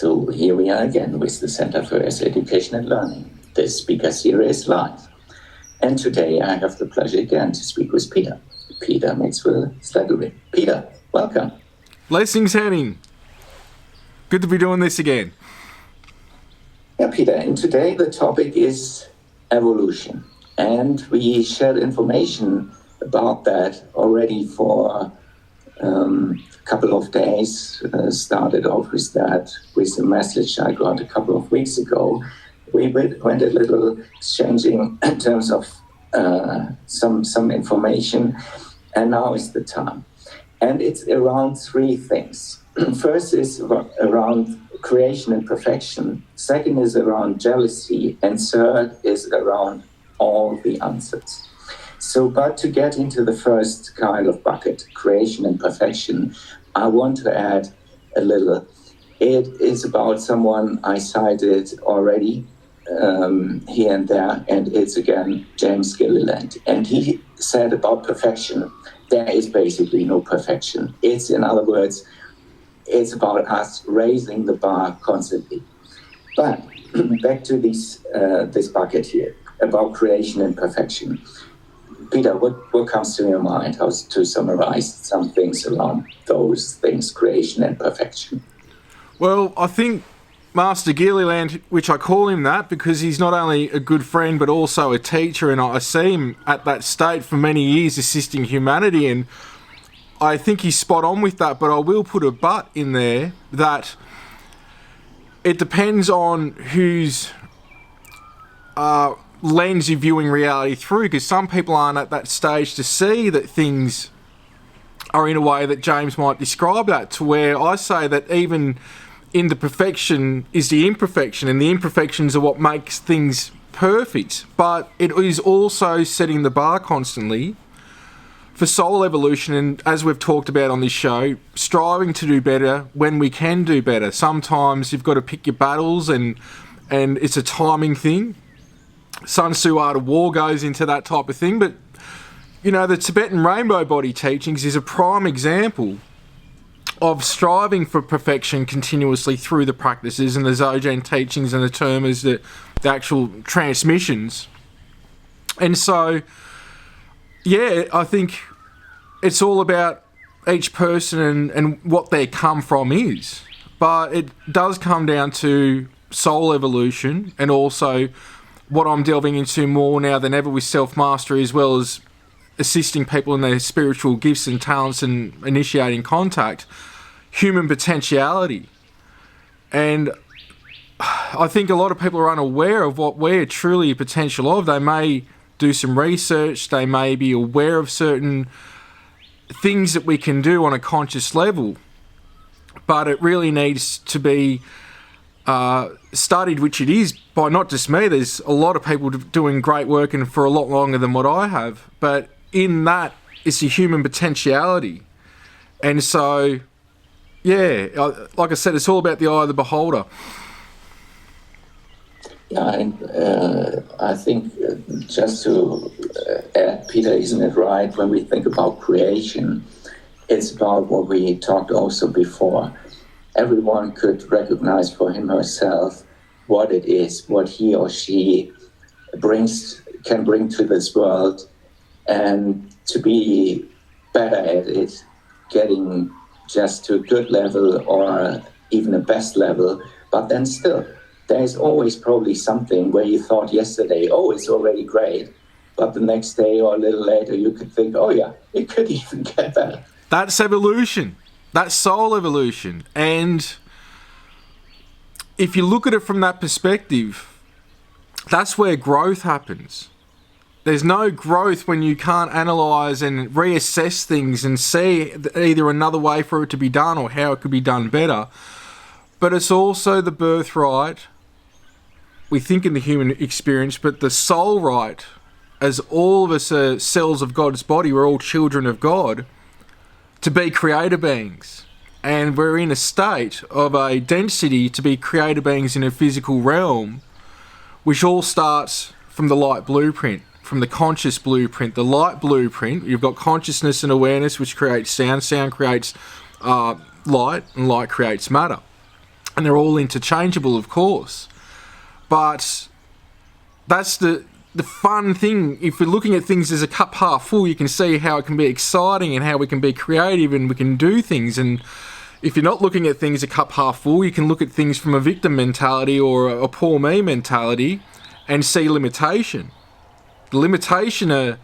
So here we are again with the Center for Earth Education and Learning, the speaker series live. And today I have the pleasure again to speak with Peter Maxwell-Slattery. Peter, welcome. Blessings, Henning. Good to be doing this again. Yeah, Peter, and today the topic is evolution. And we shared information about that already for a couple of days. Started off with that, with the message I got a couple of weeks ago. We went a little exchanging in terms of some information, and now is the time. And it's around three things. First is around creation and perfection. Second is around jealousy. And third is around all the answers. So, but to get into the first kind of bucket, creation and perfection, I want to add a little. It is about someone I cited already here and there, and it's again James Gilliland. And he said about perfection, there is basically no perfection. It's, in other words, it's about us raising the bar constantly. But back to this bucket here about creation and perfection. Peter, what comes to your mind? How to summarize some things around those things, creation and perfection? Well, I think Master Gilliland, which I call him that because he's not only a good friend but also a teacher, and I see him at that state for many years assisting humanity, and I think he's spot on with that, but I will put a but in there that it depends on whose lens you're viewing reality through, because some people aren't at that stage to see that things are in a way that James might describe that, to where I say that even in the perfection is the imperfection, and the imperfections are what makes things perfect, but it is also setting the bar constantly for soul evolution, and as we've talked about on this show, striving to do better when we can do better. Sometimes you've got to pick your battles, and it's a timing thing. Sun Tzu Art of War goes into that type of thing, but you know, the Tibetan rainbow body teachings is a prime example of striving for perfection continuously through the practices, and the Dzogchen teachings and the termas, the actual transmissions. And so, yeah, I think it's all about each person and what their come from is. But it does come down to soul evolution, and also what I'm delving into more now than ever with self-mastery, as well as assisting people in their spiritual gifts and talents and initiating contact, human potentiality. And I think a lot of people are unaware of what we're truly potential of. They may do some research, they may be aware of certain things that we can do on a conscious level, but it really needs to be studied, which it is by not just me. There's a lot of people doing great work and for a lot longer than what I have, but in that it's the human potentiality. And so, yeah, like I said, it's all about the eye of the beholder. Yeah, and I think just to add, Peter, isn't it right, when we think about creation, it's about what we talked also before. Everyone could recognize for him or herself what it is, what he or she can bring to this world, and to be better at it, getting just to a good level or even a best level. But then still, there's always probably something where you thought yesterday, oh, it's already great, but the next day or a little later you could think, oh yeah, it could even get better. That's evolution. That's soul evolution. And if you look at it from that perspective, that's where growth happens. There's no growth when you can't analyse and reassess things and see either another way for it to be done or how it could be done better. But it's also the birthright, we think in the human experience, but the soul right, as all of us are cells of God's body, we're all children of God, to be creator beings. And we're in a state of a density to be creator beings in a physical realm, which all starts from the light blueprint, from the conscious blueprint. The light blueprint, you've got consciousness and awareness, which creates sound. Sound creates light, and light creates matter. and they're all interchangeable, of course. But that's the fun thing. If we're looking at things as a cup half full, you can see how it can be exciting and how we can be creative and we can do things. And if you're not looking at things a cup half full, you can look at things from a victim mentality or a poor me mentality and see limitation. The limitation,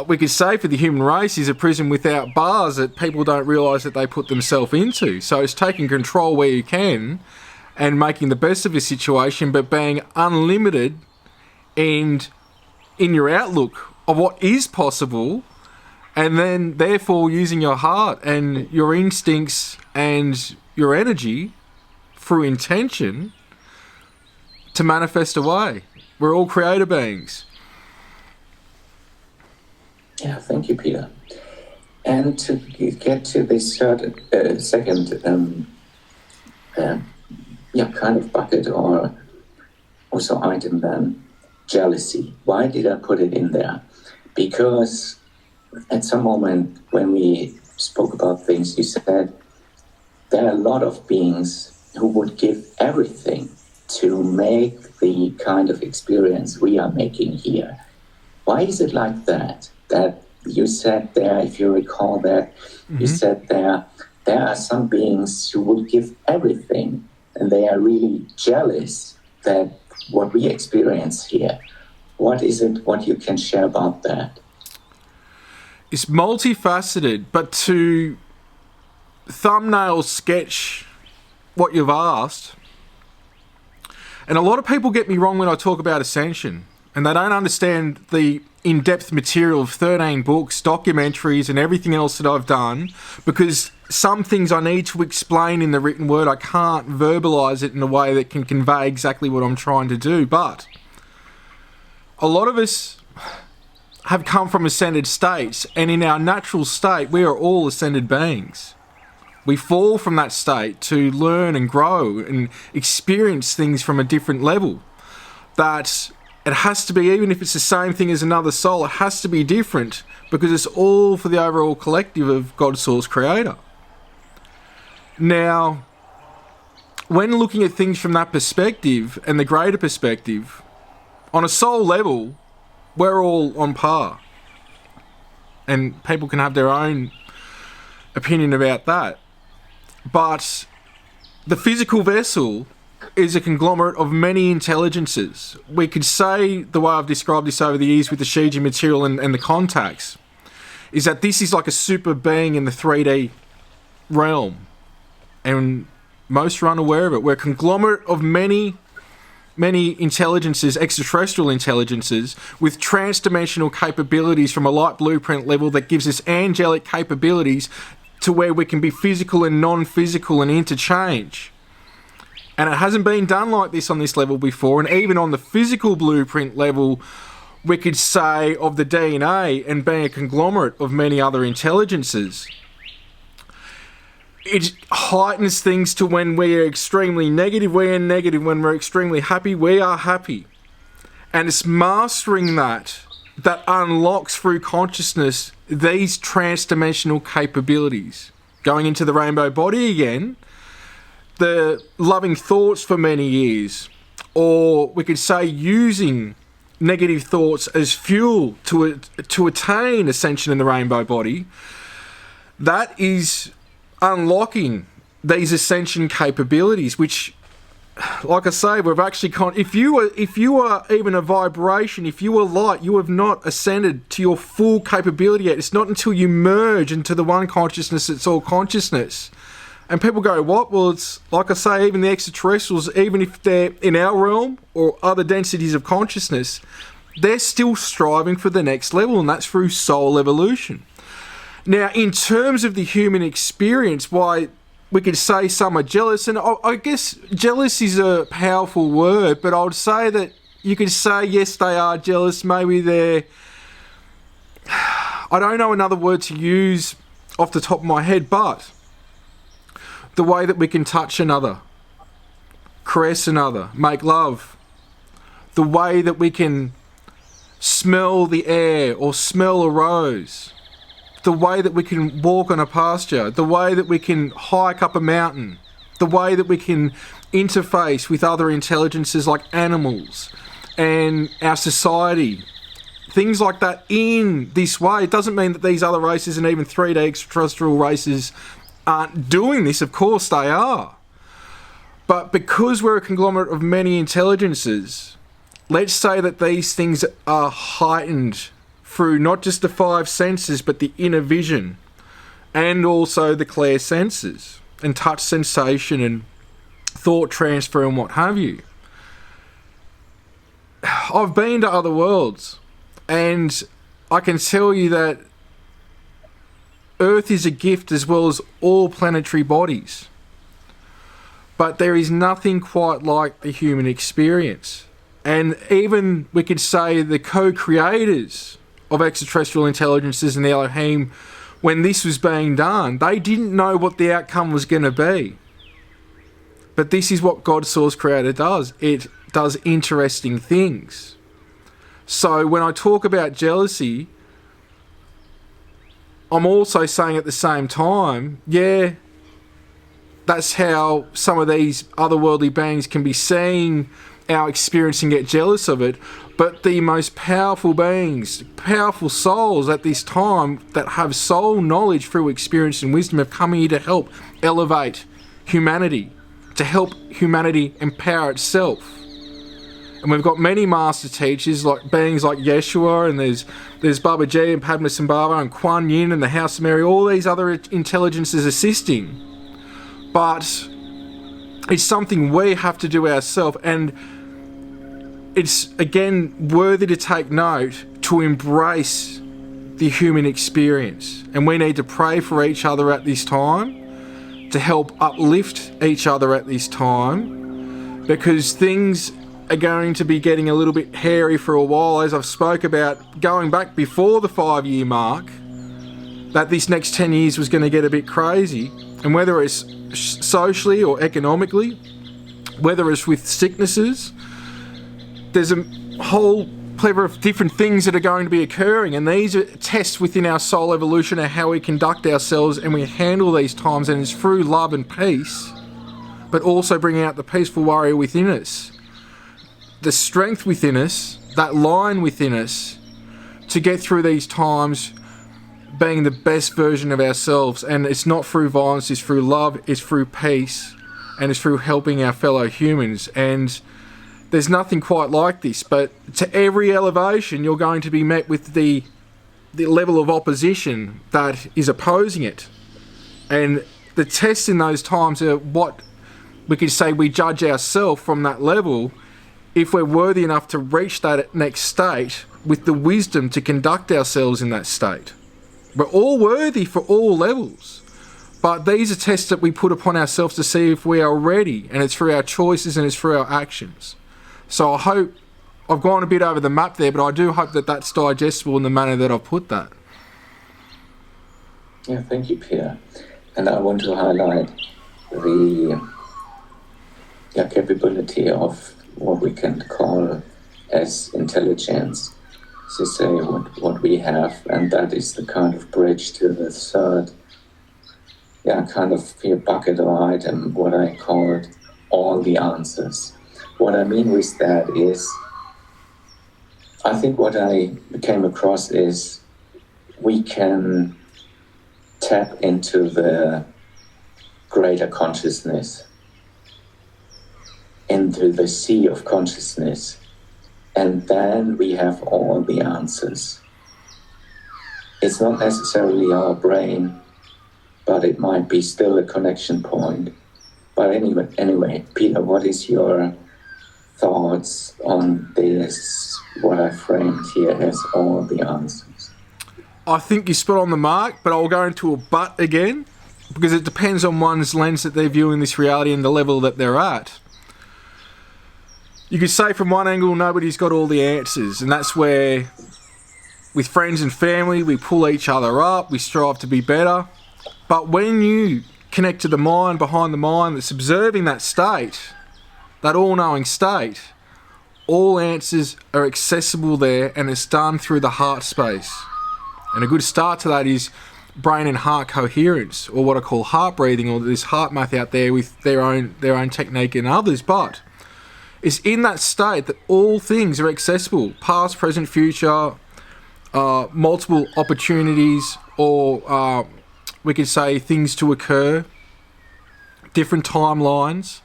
we could say, for the human race is a prison without bars that people don't realise that they put themselves into. So it's taking control where you can and making the best of a situation, but being unlimited and in your outlook of what is possible, and then therefore using your heart and your instincts and your energy through intention to manifest away. We're all creator beings. Yeah, thank you, Peter. And to get to this second kind of bucket or also item then, jealousy. Why did I put it in there? Because at some moment when we spoke about things, you said there are a lot of beings who would give everything to make the kind of experience we are making here. Why is it like that? That you said there, if you recall that, you said there are some beings who would give everything and they are really jealous that what we experience here. What is it, what you can share about that? It's multifaceted, but to thumbnail sketch what you've asked, and a lot of people get me wrong when I talk about ascension, and they don't understand the in-depth material of 13 books, documentaries, and everything else that I've done, because some things I need to explain in the written word. I can't verbalise it in a way that can convey exactly what I'm trying to do. But a lot of us have come from ascended states, and in our natural state, we are all ascended beings. We fall from that state to learn and grow and experience things from a different level. That it has to be, even if it's the same thing as another soul, it has to be different because it's all for the overall collective of God, Source, Creator. Now, when looking at things from that perspective and the greater perspective, on a soul level, we're all on par. And people can have their own opinion about that. But the physical vessel is a conglomerate of many intelligences. We could say, the way I've described this over the years with the Shiji material and the contacts, is that this is like a super being in the 3D realm. And most are unaware of it. We're a conglomerate of many intelligences, extraterrestrial intelligences, with trans-dimensional capabilities from a light blueprint level that gives us angelic capabilities to where we can be physical and non-physical and interchange. And it hasn't been done like this on this level before. And even on the physical blueprint level, we could say of the DNA and being a conglomerate of many other intelligences, it heightens things to when we are extremely negative, we are negative. When we're extremely happy, we are happy. And it's mastering that unlocks through consciousness these trans-dimensional capabilities. Going into the rainbow body again, the loving thoughts for many years, or we could say using negative thoughts as fuel to attain ascension in the rainbow body, that is unlocking these ascension capabilities, which, like I say, we've actually if you are even a vibration, if you are light, you have not ascended to your full capability yet. It's not until you merge into the one consciousness that's all consciousness. And people go, what? Well, it's like I say, even the extraterrestrials, even if they're in our realm or other densities of consciousness, they're still striving for the next level, and that's through soul evolution. Now, in terms of the human experience, why we could say some are jealous, and I guess jealous is a powerful word, but I would say that you could say, yes, they are jealous. Maybe they're... I don't know another word to use off the top of my head, but the way that we can touch another, caress another, make love, the way that we can smell the air or smell a rose, the way that we can walk on a pasture, the way that we can hike up a mountain, the way that we can interface with other intelligences like animals and our society, things like that in this way. It doesn't mean that these other races and even 3D extraterrestrial races aren't doing this. Of course they are. But because we're a conglomerate of many intelligences, let's say that these things are heightened through not just the 5 senses, but the inner vision and also the clair senses and touch sensation and thought transfer and what have you. I've been to other worlds, and I can tell you that Earth is a gift as well as all planetary bodies. But there is nothing quite like the human experience. And even, we could say, the co-creators of extraterrestrial intelligences and the Elohim, when this was being done, they didn't know what the outcome was going to be. But this is what God Source Creator does. It does interesting things. So when I talk about jealousy, I'm also saying at the same time, yeah, that's how some of these otherworldly beings can be seeing our experience and get jealous of it. But the most powerful beings, powerful souls at this time that have soul knowledge through experience and wisdom have come here to help elevate humanity, to help humanity empower itself. And we've got many master teachers, like beings like Yeshua, and there's Babaji and Padmasambhava and Kuan Yin and the House of Mary, all these other intelligences assisting. But it's something we have to do ourselves, and it's, again, worthy to take note to embrace the human experience. And we need to pray for each other at this time, to help uplift each other at this time, because things are going to be getting a little bit hairy for a while, as I've spoke about going back before the 5-year mark, that this next 10 years was going to get a bit crazy. And whether it's socially or economically, whether it's with sicknesses, there's a whole plethora of different things that are going to be occurring, and these are tests within our soul evolution of how we conduct ourselves and we handle these times, and it's through love and peace, but also bringing out the peaceful warrior within us, the strength within us, that line within us, to get through these times being the best version of ourselves. And it's not through violence, it's through love, it's through peace, and it's through helping our fellow humans. And there's nothing quite like this, but to every elevation you're going to be met with the level of opposition that is opposing it. And the tests in those times are what we could say we judge ourselves from that level, if we're worthy enough to reach that next state with the wisdom to conduct ourselves in that state. We're all worthy for all levels, but these are tests that we put upon ourselves to see if we are ready, and it's through our choices and it's through our actions. So I hope I've gone a bit over the map there, but I do hope that that's digestible in the manner that I've put that. Yeah, thank you, Peter. And I want to highlight the capability of what we can call as intelligence, to say what we have, and that is the kind of bridge to the third, kind of bucket of item, what I called all the answers. What I mean with that is, I think what I came across is we can tap into the greater consciousness, into the sea of consciousness, and then we have all the answers. It's not necessarily our brain, but it might be still a connection point. But anyway, Peter, what is your thoughts on this, what I framed here as all the answers? I think you're spot on the mark, but I'll go into a but again, because it depends on one's lens that they're viewing this reality and the level that they're at. You could say from one angle, nobody's got all the answers, and that's where, with friends and family, we pull each other up, we strive to be better. But when you connect to the mind behind the mind that's observing that state, that all-knowing state, all answers are accessible there, and it's done through the heart space. And a good start to that is brain and heart coherence, or what I call heart breathing, or this heart math out there with their own technique and others, but it's in that state that all things are accessible, past, present, future, multiple opportunities, or we could say things to occur, different timelines,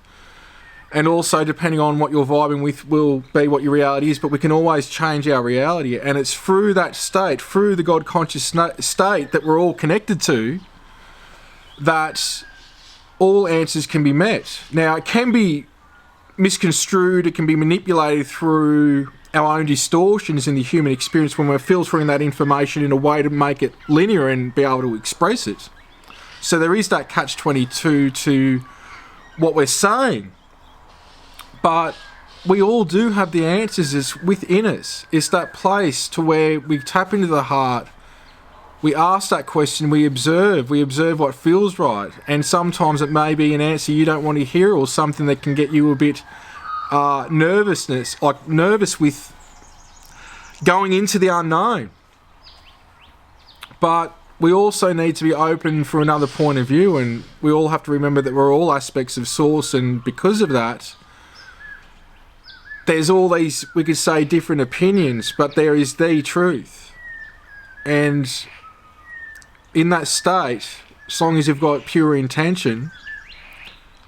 and also depending on what you're vibing with will be what your reality is, but we can always change our reality, and it's through that state, through the God conscious state that we're all connected to, that all answers can be met. Now, it can be misconstrued, it can be manipulated through our own distortions in the human experience when we're filtering that information in a way to make it linear and be able to express it. So there is that catch-22 to what we're saying. But we all do have the answers within us. It's that place to where we tap into the heart, we ask that question, we observe what feels right. And sometimes it may be an answer you don't want to hear, or something that can get you a bit nervous with going into the unknown. But we also need to be open for another point of view, and we all have to remember that we're all aspects of source, and because of that, there's all these, we could say, different opinions, but there is the truth. And in that state, as long as you've got pure intention,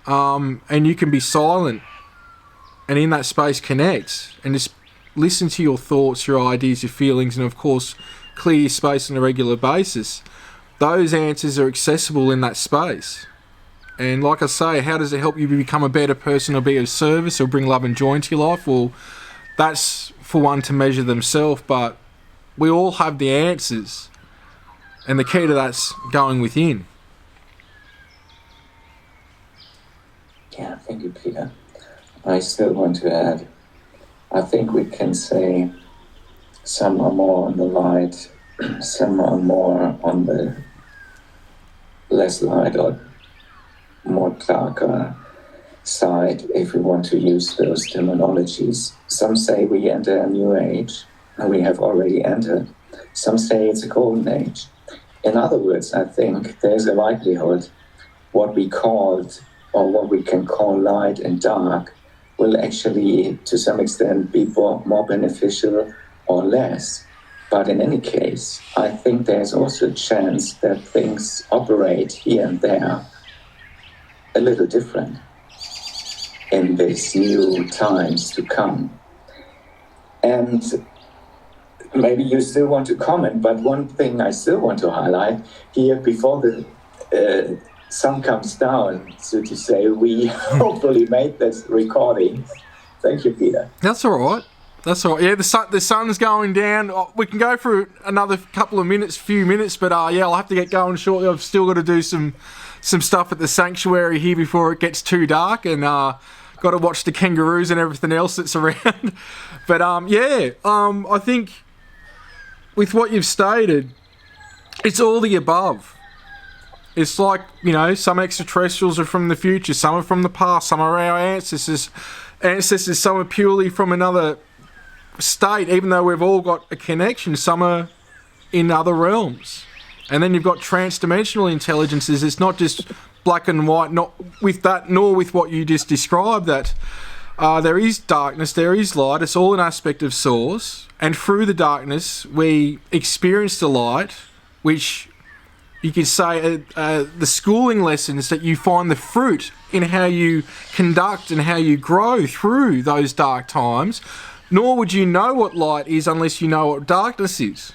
and you can be silent, and in that space connect, and just listen to your thoughts, your ideas, your feelings, and of course, clear your space on a regular basis, those answers are accessible in that space. And like I say, how does it help you become a better person, or be of service, or bring love and joy into your life? Well, that's for one to measure themselves, but we all have the answers. And the key to that's going within. Yeah, thank you, Peter. I still want to add, I think we can say some are more on the light, some are more on the less light or more darker side, if we want to use those terminologies. Some say we enter a new age, and we have already entered. Some say it's a golden age. In other words, I think there's a likelihood what we called, or what we can call light and dark, will actually, to some extent, be more beneficial or less. But in any case, I think there's also a chance that things operate here and there a little different in these new times to come. And maybe you still want to comment, but one thing I still want to highlight here before the sun comes down, so to say, we hopefully made this recording. Thank you, Peter. That's all right. That's all right. Yeah, the sun's going down. We can go for another few minutes, but yeah, I'll have to get going shortly. I've still got to do some stuff at the sanctuary here before it gets too dark, and got to watch the kangaroos and everything else that's around. But I think with what you've stated, it's all the above. It's like, some extraterrestrials are from the future, some are from the past, some are our ancestors, some are purely from another state, even though we've all got a connection, some are in other realms. And then you've got trans-dimensional intelligences. It's not just black and white, not with that, nor with what you just described, that there is darkness, there is light. It's all an aspect of source. And through the darkness, we experience the light, which you could say the schooling lessons that you find the fruit in how you conduct and how you grow through those dark times. Nor would you know what light is unless you know what darkness is.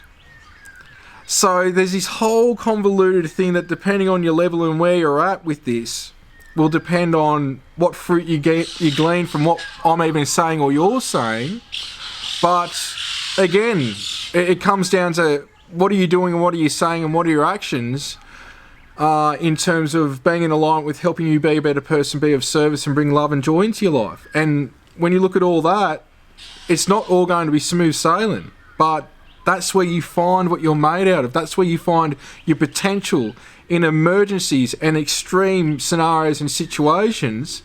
So there's this whole convoluted thing that, depending on your level and where you're at with this, will depend on what fruit you glean from what I'm even saying or you're saying. But again, it comes down to what are you doing and what are you saying and what are your actions in terms of being in alignment with helping you be a better person, be of service, and bring love and joy into your life. And when you look at all that, it's not all going to be smooth sailing, but that's where you find what you're made out of. That's where you find your potential in emergencies and extreme scenarios and situations.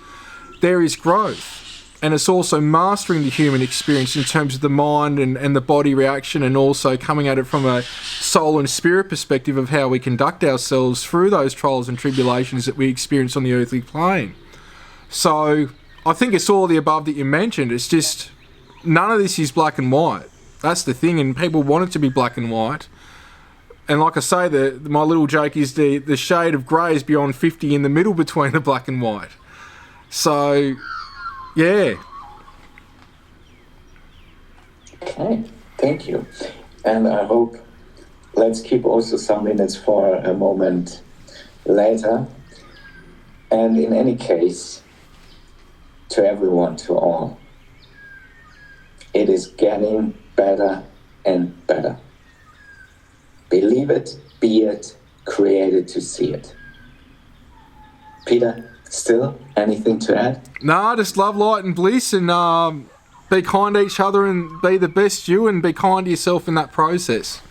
There is growth. and it's also mastering the human experience in terms of the mind and the body reaction, and also coming at it from a soul and spirit perspective of how we conduct ourselves through those trials and tribulations that we experience on the earthly plane. So I think it's all the above that you mentioned. It's just none of this is black and white. That's the thing, and people want it to be black and white. And like I say, my little joke is the shade of grey is beyond 50 in the middle between the black and white. So, yeah. Okay, thank you. And I hope, let's keep also some minutes for a moment later. And in any case, to everyone, to all, it is getting better and better. Believe it, be it, create it to see it. Peter, still anything to add? No, just love, light and bliss, and be kind to each other and be the best you, and be kind to yourself in that process.